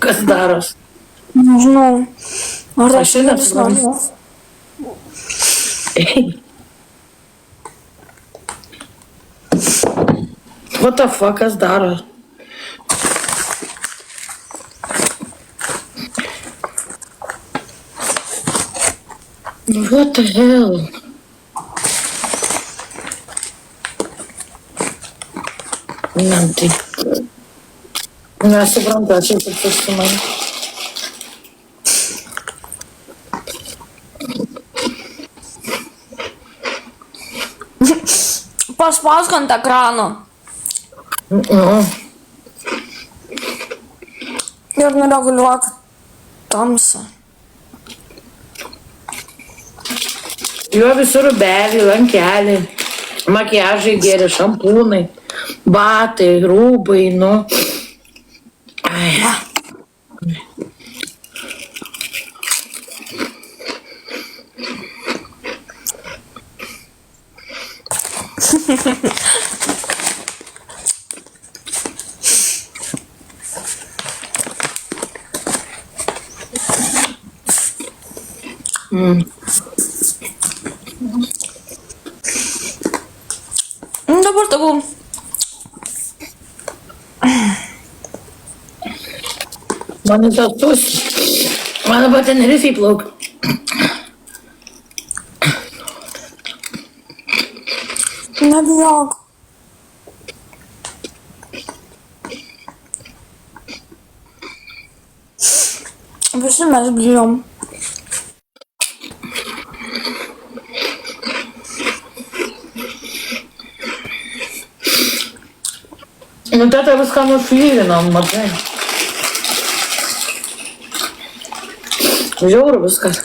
Kas daros? Nežinau. Ar Aš irgi nesuprantu. What the fuck, kas daro? What the hell? Man, tai... Nesuprantu, aš jau taip užsimaniu. Paspausk ant ekrano. Ir nereguliuok tamsą. Jo visur rūbeliai, lankeliai, makiažai geri, šampūnai, batai, rūbai, nu. Ai. Dabar tegul. Man į tatus. Man dabar Tenerifei plauk. Nebijok. Visi mes bijom. Nu, teta viską nuflyrinom, matai. Žiauru viskas.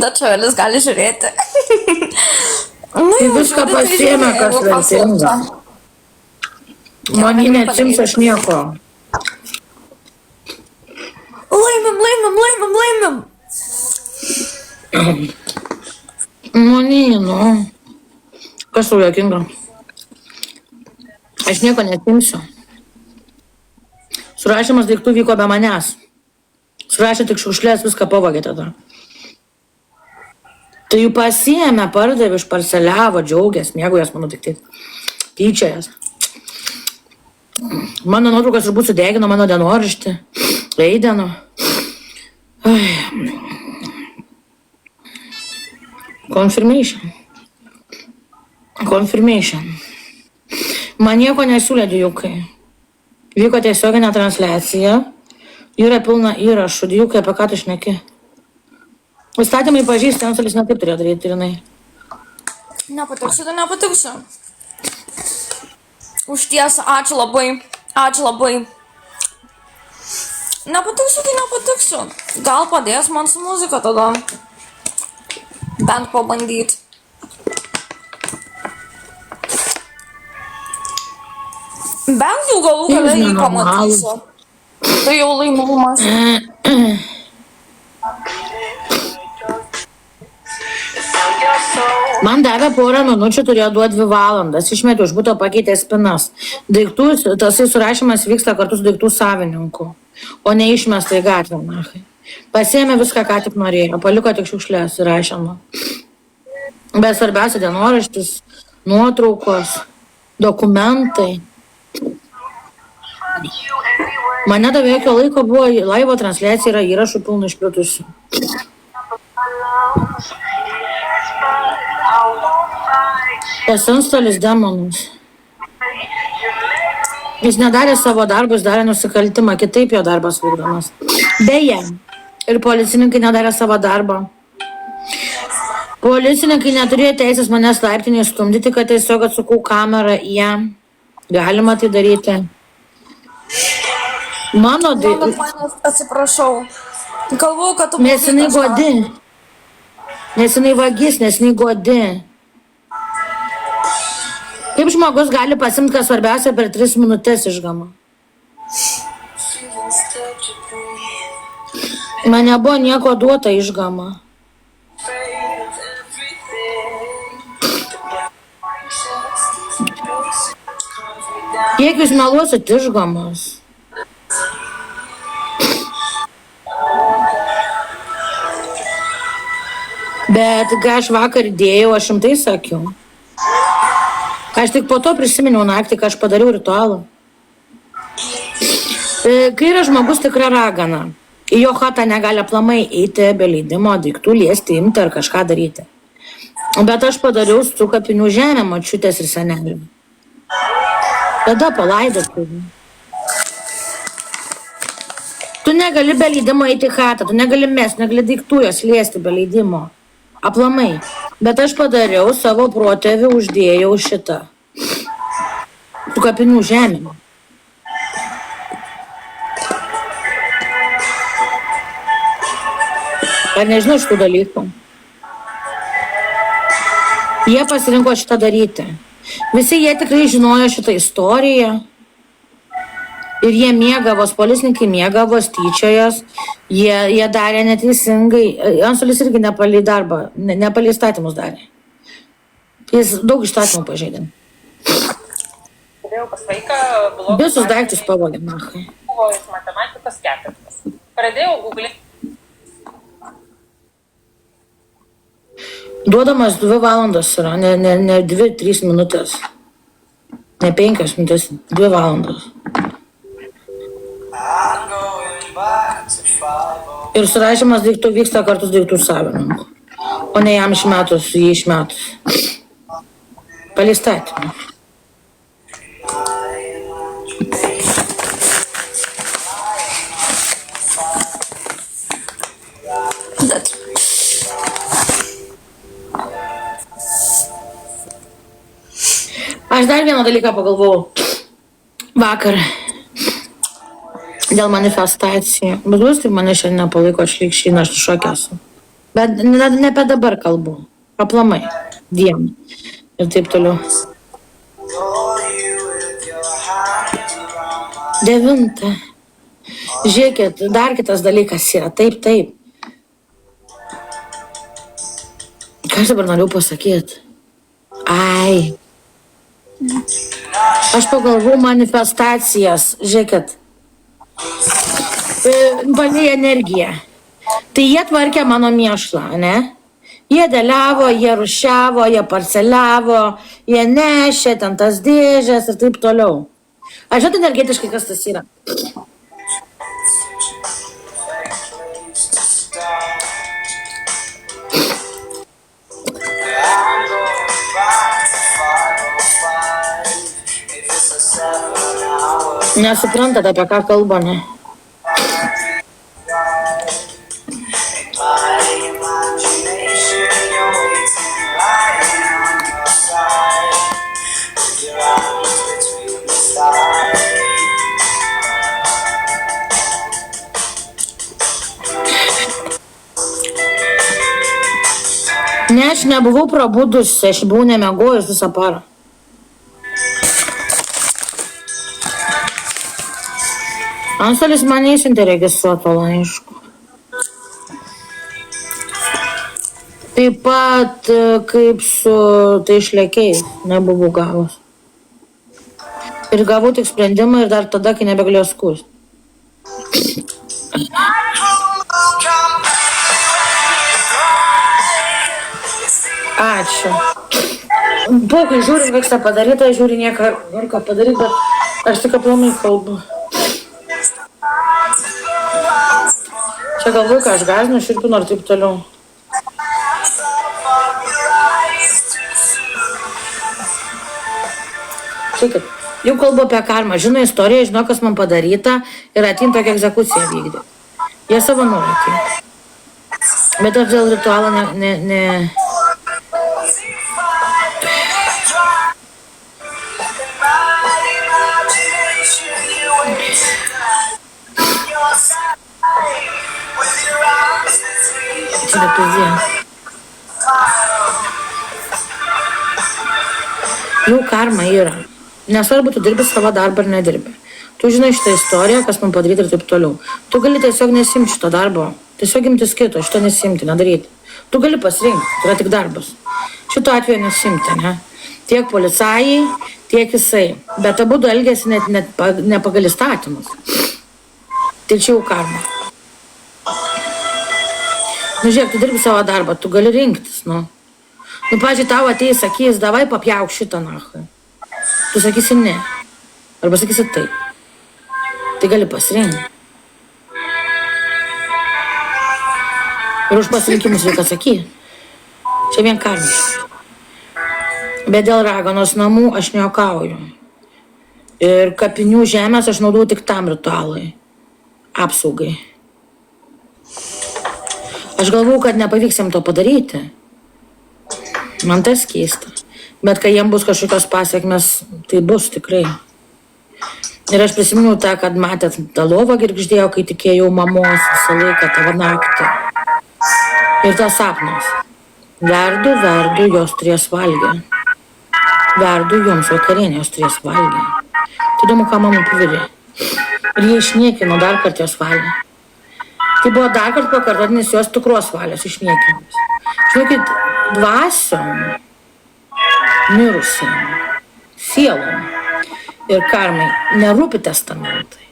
Dačiovelis gali žiūrėti. Tai viską pasiėmė, kas vertinga. Man jį neatsims aš nieko. Laimim. Nu. Kas tau juokinga? Aš nieko netimsiu. Surašymas daiktų vyko be manęs. Surašė tik šiukšlės, viską pavogė tada. Tai jų pasiėmė, pardavė, išparceliavo, džiaugės, mėgaujas, mano daiktai. Tyčiojas. Mano nuotraukas turbūt sudegino, mano dienoraštį. Eideno. Confirmation. Man nieko nesiūlė dijukai. Vyko tiesioginė transliacija. Yra pilna įrašų. Dijukai, apie ką tu šneki? Įstatymai pažįsti, antstolis netaip turėjo daryti, Rinai. Nepatiksiu. Už tiesą, ačiū labai. Nepatiksiu. Gal padės man su muzika tada. Bent pabandyti. Bent jau galų gale jį pamatysiu. Tai jau laimumas. Man davė porą minučių, turėjo duoti 2 valandas. Išmetė už buto, pakeitė spinas. Daiktų, tasai surašymas vyksta kartu su daiktų savininku. O ne išmesta į gatvę, nachai. Pasiėmė viską, ką tik norėjo. Paliko tik šiukšlės įrašymą. Bet svarbiausia dienoraštis, nuotraukos, dokumentai. Mane davė jokio laiko, buvo laivo transliacija, yra įrašų pilnų išplitusių. Tas antstolis demonas. Jis nedarė savo darbus, darė nusikaltimą, kitaip jo darbas vykdomas. Beje, ir policininkai nedarė savo darbą. Policininkai neturėjo teisės manęs laiptinėje stumdyti, kad tiesiog atsukau kamerą į ją. Galima tai daryti. Mano Atsiprašau. Galvau, kad tu... Nes jinai godi. Nes jinai vagis, nes jinai godi. Kaip žmogus gali pasimti, kas svarbiausia per 3 minutės išgama? Man nebuvo nieko duota išgama. Kiek jūs meluosit išgamos? Bet ką aš vakar dėjau, aš jums tai sakiau. Aš tik po to prisiminiau naktį, ką aš padariau ritualą. Kai yra žmogus tikra ragana, į jo chatą negali aplamai eiti be leidimo, daiktų liesti, imti ar kažką daryti. Bet aš padariau su kapinių žemė močiutės ir senelių. Tada palaidoti. Tu negali be leidimo eiti į chatą, tu negali mesti, negali daiktų jos liesti be leidimo. Aplamai. Bet aš padariau savo protėvį, uždėjau šitą. Su kapinių žemė. Ar nežinau šitų dalykų? Jie pasirinko šitą daryti. Visi jie tikrai žinojo šitą istoriją. Ir jie mėgavos, policininkai mėgavos, tyčiojas. Jie darė neteisingai. Antstolis irgi nepalei darbą, nepalei įstatymus darė. Jis daug įstatymų pažeidė. Turėjau pas vaiką blogą. Visus daiktus pavogė, machai. Buvo iš matematikos ketvirtas. Pradėjau googlinti. Duodamas 2 valandos yra, ne 2-3 minutės. Ne 5 minutės, 2 valandos. Ir surašymas daiktų vyksta kartu su daiktų savininku. O ne jam išmetus, jį išmetus. Palistatymą. Aš dar vieną dalyką pagalvojau vakar dėl manifestacijų. Bet jūs tai mane šiandien nepalaiko šlikščiai, aš šokęs. Bet ne apie dabar kalbu. Aplamai. Dieną. Ir taip toliau. 9. Žiūrėkit, dar kitas dalykas yra. Taip. Ką aš dabar noriu pasakyti? Ai. Aš pagalvojau manifestacijas. Žiūrėkit. Valė energiją. Tai jie tvarkė mano mėšlą, ne? Jie dėliavo, jie rušiavo, jie parceliavo, jie nešė ten tas dėžės ir taip toliau. Aš žinot energetiškai, kas tas yra. Nesuprantate, apie ką kalba, ne? Ne, aš nebuvau prabudusi, aš buvau nemiegojus visą parą. Antstolis man neįsiuntė registruoto laiško. Taip pat kaip su tai išlėkiais nebuvau gavus. Ir gavau tik sprendimą ir dar tada, kai nebegalėjau skųsti. Ačiū. Puikai, žiūri, vyksta padaryta, žiūri nieko, noriu ką padaryti, bet aš tik aplamai kalbu. Čia galvoju, ką aš gąsdinu, širpinu ir taip toliau. Žiūrėkit, jau kalbu apie karmą, žino istoriją, žino, kas man padaryta ir atim tokią egzekuciją vykdė. Jie savo nuolatį. Bet aš dėl ritualo ne... Čia repizija. Jau karma yra. Nesvarbu, tu dirbi savo darbą ar nedirbi. Tu žinai šitą istoriją, kas man padaryti ir taip toliau. Tu gali tiesiog nesimti šito darbo. Tiesiog imtis kito, šito nesimti, nedaryti. Tu gali pasirinkti, tai yra tik darbas. Šito atveju nesimti, ne? Tiek policajai, tiek jisai. Bet abudu elgėsi net ne pagal įstatymus. Tai čia jau karma. Nu, žiūrėk, tu dirbi savo darbą, tu gali rinktis, nu. Nu, pažiūrėjau, tau ateis, sakys, davai papjauk šitą nachai. Tu sakysi ne. Arba sakysi taip. Tai gali pasirinkti. Ir už pasirinkimus reikia atsakyti. Čia vien karmiškai. Bet dėl raganos namų aš nejuokauju. Ir kapinių žemės aš naudoju tik tam ritualui. Apsaugai. Aš galvau, kad nepavyks jam to padaryti. Man tas keista. Bet kai jiem bus kažkokios pasiekmes, tai bus tikrai. Ir aš prisimenu tą, kad matėt tą lovą girgždėjo, kai tikėjau mamos visą laiką tavo naktį. Ir tas sapnas. Verdu, jos turės valgę. Verdu jums vakarienę, jos turės valgę. Tai įdomu, ką mama pavirė. Ir jie išniekino dar kartą jos valią. Tai buvo dar kartą pakartotinis jos tikros valios išniekinimas. Žinokit, dvasiom, mirusiam, sielom ir karmai nerūpi testamentai.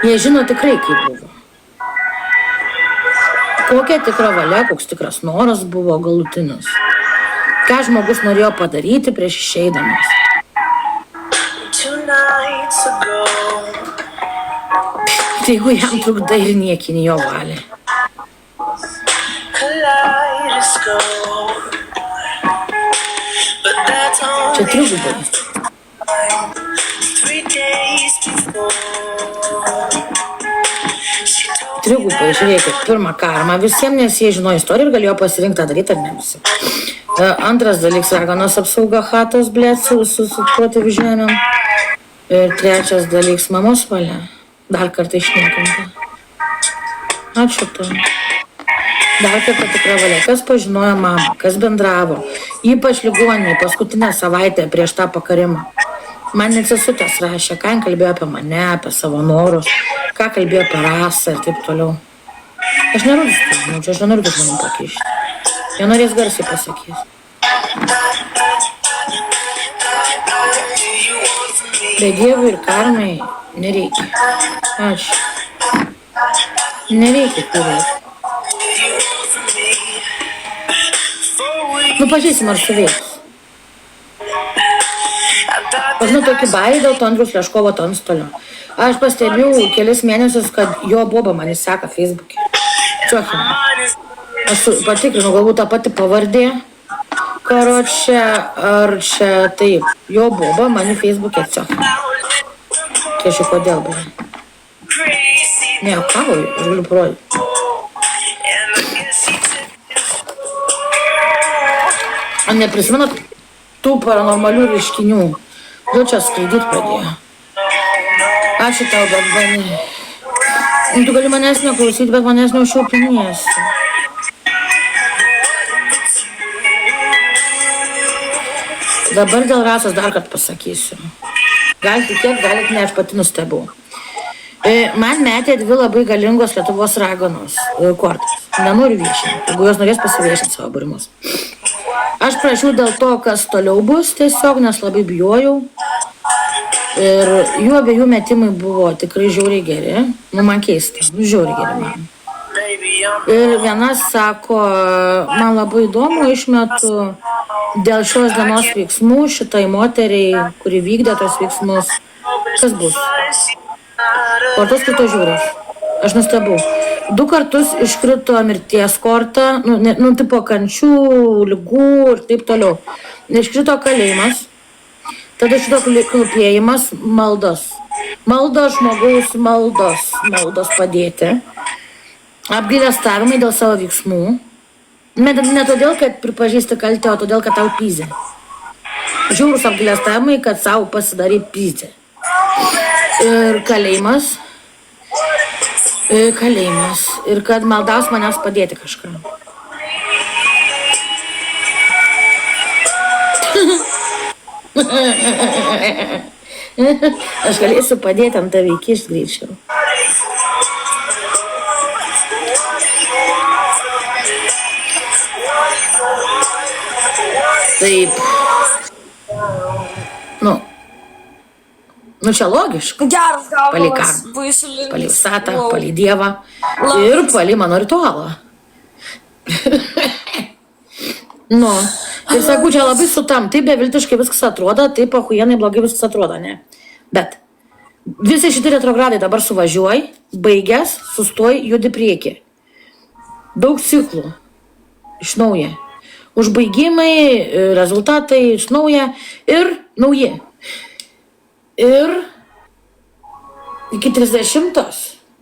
Jie žino tikrai, kaip buvo. Kokia tikra valia, koks tikras noras buvo galutinis. Ką žmogus norėjo padaryti prieš išeidamas. Tai jeigu jam trukdai ir niekini jo valią. Čia trigubai. Trigubai, žiūrėkit, pirmą karmą visiems, nes jie žino istoriją ir galėjo pasirinkti tą daryti ar ne visi. Antras dalykas, raganos apsauga chatos, blėt, su protėvių žemėm. Ir trečias dalykas, mamos valia. Dar kartą išniekinta. Ačiū tau. Dar kartą tikra valia. Kas pažinojo mamą, kas bendravo. Ypač ligoniai paskutinę savaitę prieš tą pakarimą. Man nesisutęs rašė, ką kalbėjo apie mane, apie savo norus, ką kalbėjo apie rasą ir taip toliau. Aš nerodysiu, aš nenoriu žmonių pakišti. Jie norės garsiai pasakys. Bet Dievui ir karmai nereikia. Ačiū. Nereikia turėti. Nu, pažiūrėsim, ar suveiks. Aš žinau tokį bairį dėl to Andriaus Leškovo Antstolio. Aš pastebėjau kelis mėnesius, kad jo boba mane seka Facebook'e. Čiuochina. Aš patikrinu, galbūt tą patį pavardė. Karočią, ar čia taip. Jo boba mane Facebook'e čiuochina. Kiešiu, kodėl, bėra. Ne, kavui, aš galiu parodyti. Ar neprisimenat tų paranormalių reiškinių? Nu, čia skraidyt pradėjo. Ačiū tau, bet bani. Tu gali manęs neklausyti, bet manęs neužšaupinėsi. Dabar dėl rasos dar kartą pasakysiu. Galit tikėt, galit ne, aš pati nustebau. Man metė 2 labai galingos Lietuvos raganos kortas. Nenoriu viešinti, jeigu jos norės pasiviešinti savo būrimus. Aš prašiau dėl to, kas toliau bus tiesiog, nes labai bijojau. Ir jų abiejų metimai buvo tikrai žiauriai geri. Nu, man keista, žiauriai geri man. Ir viena sako, man labai įdomu, išmetu dėl šios dienos veiksmų šitai moteriai, kuri vykdė tos veiksmus. Kas bus? Kortos krito žiūros. Aš nustebau. 2 kartus iškrito mirties korta, tipo kančių, ligų ir taip toliau. Iškrito kalėjimas, tada iškrito klupėjimas, maldos. Maldos žmogaus, maldos padėti. Apgailestavimai dėl savo veiksmų. Ne todėl, kad pripažįsti kaltę, o todėl, kad tau pyzė. Žiaurus apgailestavimai, kad savo pasidarai pyzė. Ir kalėjimas. Ir kad maldaus manęs padėti kažką. Aš galėsiu padėti ant tave įkišt greičiau. Taip. Nu, Nu, čia logiška. Geras Palei gabalas, ką? baisu linkęs. Palei visatą, palei Dievą ir palei mano ritualą. Nu, ir sakau, čia labai sutam, taip beviltiškai viskas atrodo, taip ahujenai blogai viskas atrodo, ne? Bet visi šitie retrogradai dabar suvažiuoj, baigęs, sustoj, judi prieki. Daug ciklų. Iš naujo. Užbaigimai, rezultatai iš naujo ir nauji. Ir iki 30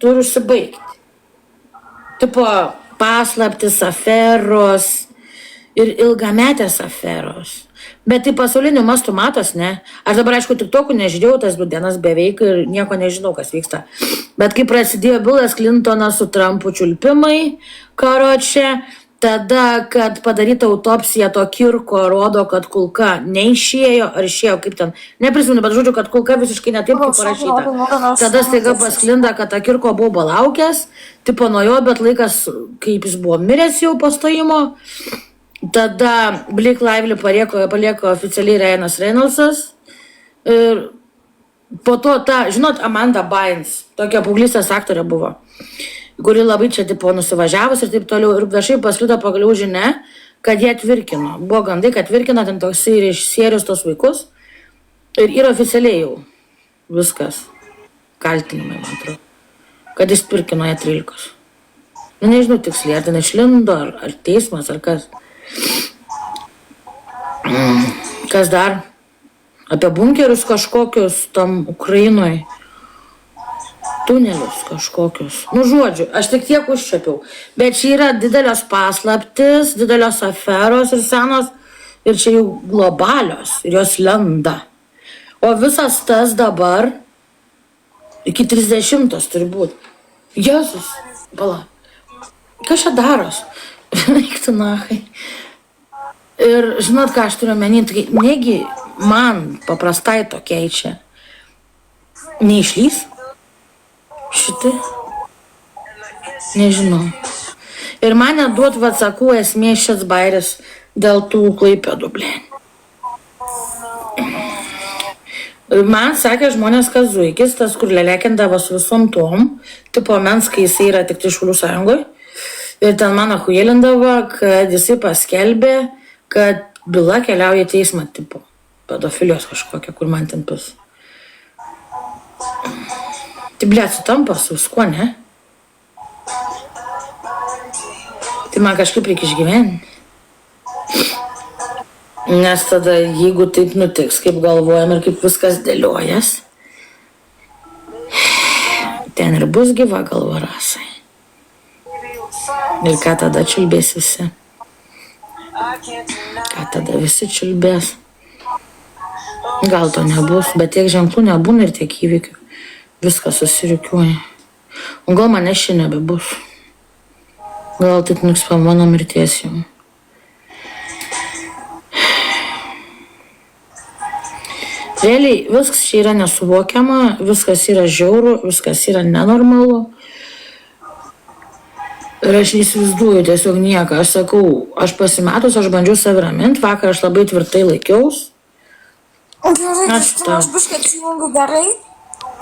turi užsibaigti. Tipo paslaptis, aferos ir ilgametės aferos. Bet tai pasauliniu mastu matos, ne? Aš dabar, aišku, tik tokių nežiūrėjau tas 2 dienas beveik ir nieko nežinau, kas vyksta. Bet kai prasidėjo Bilas Clintonas su Trumpu čiulpimai, karoče, tada, kad padaryta autopsija to Kirko rodo, kad kulka neišėjo, ar išėjo, kaip ten, neprisimenu, bet žodžiu, kad kulka visiškai ne taip, kaip parašyta. Tada staiga pasklinda, kad ta Kirko buvo balaukęs, tipo nuo jo, bet laikas, kaip jis buvo miręs jau po stojimo. Tada Blake Lively palieko oficialiai Ryanas Reynoldsas. Ir po to ta, žinot, Amanda Bynes, tokia paauglystės aktorė buvo, kuri labai čia tipo nusivažiavus ir taip toliau. Ir viešai pasklido pagaliau žinia, kad jie tvirkino. Buvo gandai, kad tvirkina ten toksai režisierius tos vaikus. Ir yra oficialiai jau viskas. Kaltinimai, man atrodo. Kad jis tvirkino ją 13. Nu, nežinau tiksliai, ar ten išlindo, ar teismas, ar kas. Kas dar? Apie bunkerius kažkokius tam Ukrainoje. Tunelius kažkokius. Nu, žodžiu, aš tik tiek užčiapiau. Bet čia yra didelės paslaptis, didelės aferos ir senos. Ir čia jau globalios. Ir jos lenda. O visas tas dabar iki 30 turi būti. Jėzus. Pala. Kas čia daros? Eiktų nahai. Ir žinot, ką aš turiu menyti, negi man paprastai to keičia. Neišlys? Šitai? Nežinau. Ir man neduot atsakų esmė šis bairis dėl tų Klaipėdų, blėn. Man sakė žmonės, kad Zuikis, tas, kur lelekindavo su visom tom, tipo mens, kai jisai yra tik tai Šaulių sąjungoje. Ir ten man ahujelindavo, kad jisai paskelbė, kad byla keliauja į teismą, tipo pedofilijos kažkokia, kur man ten pis. Tai blėt sutampa su viskuo, ne? Tai man kažkaip reikia išgyventi. Nes tada, jeigu taip nutiks, kaip galvojam ir kaip viskas dėliojas, ten ir bus gyva galva rasai. Ir ką tada čiulbės visi? Ką tada visi čiulbės? Gal to nebus, bet tiek ženklų nebūna ir tiek įvykių. Viskas susirikiuoja. O gal mane šiandien nebebus. Gal taip nuks po mano mirties jau. Realiai viskas čia yra nesuvokiama, viskas yra žiauru, viskas yra nenormalu. Ir aš neįsivaizduoju tiesiog nieką. Aš sakau, aš pasimetus, aš bandžiau saviramint, vakar aš labai tvirtai laikiaus. Gerai, Kristina, aš biškai atsijungiu gerai.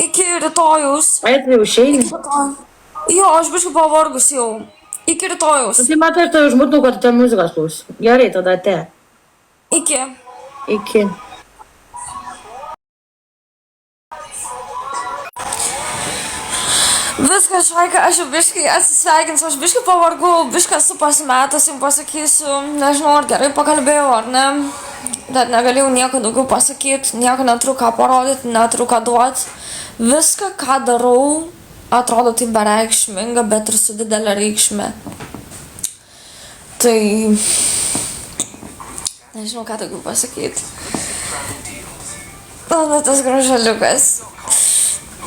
Iki rytojaus. Ai, tai jau išeini. Jo, aš biškai pavargus jau. Iki rytojaus. Tai matai, aš tai užmutnau, kad tu ten muzikos klausi. Gerai, tada te. Iki. Iki. Viskas, Šaika, aš jau biškai atsisveikinsiu, aš biškai pavargau, biškai esu pasimetas, jums pasakysiu, nežinau, ar gerai pakalbėjau, ar ne, bet negalėjau nieko daugiau pasakyti, nieko neturiu ką parodyti, neturiu ką duoti. Viską, ką darau, atrodo tai bereikšminga, bet ir su didelė reikšmė. Tai... nežinau, ką daugiau pasakyti. Mano tas gražaliukas.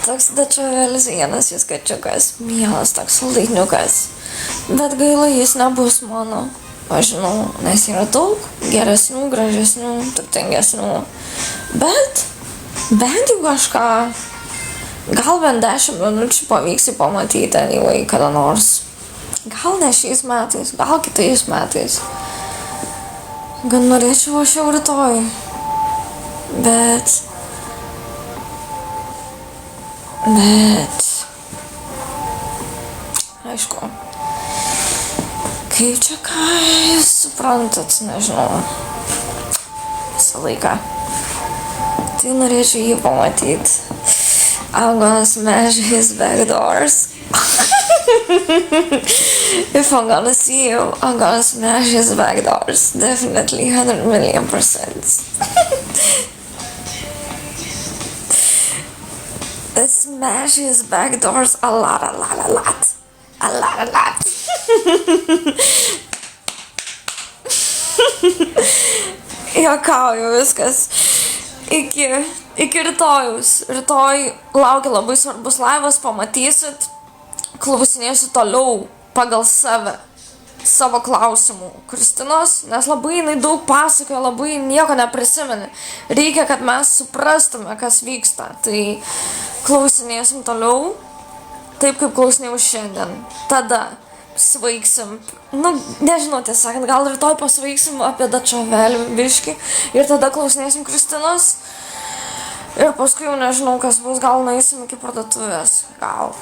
Toks dačiovelis vienas jis kačiukas, mielas toks saldainiukas, bet gaila jis nebus mano. Aš žinau, nes yra daug geresnių, gražesnių, turtingesnių, bet bent jau kažką, gal bent 10 minučių pavyks jį pamatyti anyway kada nors. Gal ne šiais metais, gal kitais metais. Gan norėčiau aš jau rytoj, bet... Bet, aišku, kaip čia ką jūs suprantat, nežinau, visą laiką. Tai norėčiau jį pamatyti. I'm gonna smash his back doors. If I'm gonna see you, I'm gonna smash his back doors. Definitely, 100 million%. Smash his back doors a lot. Juokauju viskas. Iki rytojaus. Rytoj laukia labai svarbus laivas, pamatysit. Klausinėsiu toliau pagal savo klausimų Kristinos, nes labai jinai daug pasakoja, labai nieko neprisimeni. Reikia, kad mes suprastume, kas vyksta. Tai klausinėsim toliau, taip kaip klausinėjau šiandien. Tada svaigsim, nežinau, tiesą sakant, gal rytoj pasvaigsim apie Dačavelį biškį ir tada klausinėsim Kristinos. Ir paskui jau nežinau, kas bus, gal nueisim iki parduotuvės, gal.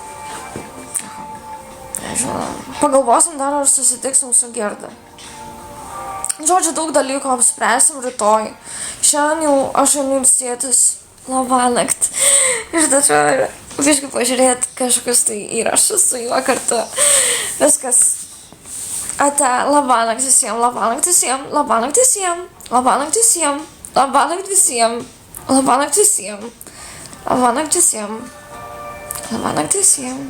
Nežinau. Pagalvosim dar, ar susitiksim su Gerda. Žodžiu, daug dalykų apspręsim rytoj. Šiandien jau aš einu ilsėtis labanakt. Ir dabar biškai pažiūrėti kažkokius tai įrašus su juo kartu. Viskas. Ate, labanakt visiems, labanakt visiems, labanakt visiems, labanakt visiems, labanakt visiems, labanakt visiems, labanakt visiems, labanakt visiems.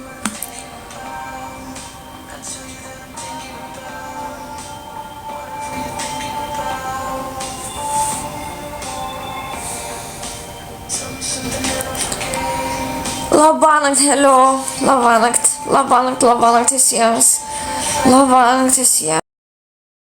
Labanakt, hello, labanakt visiems, labanakt visiems.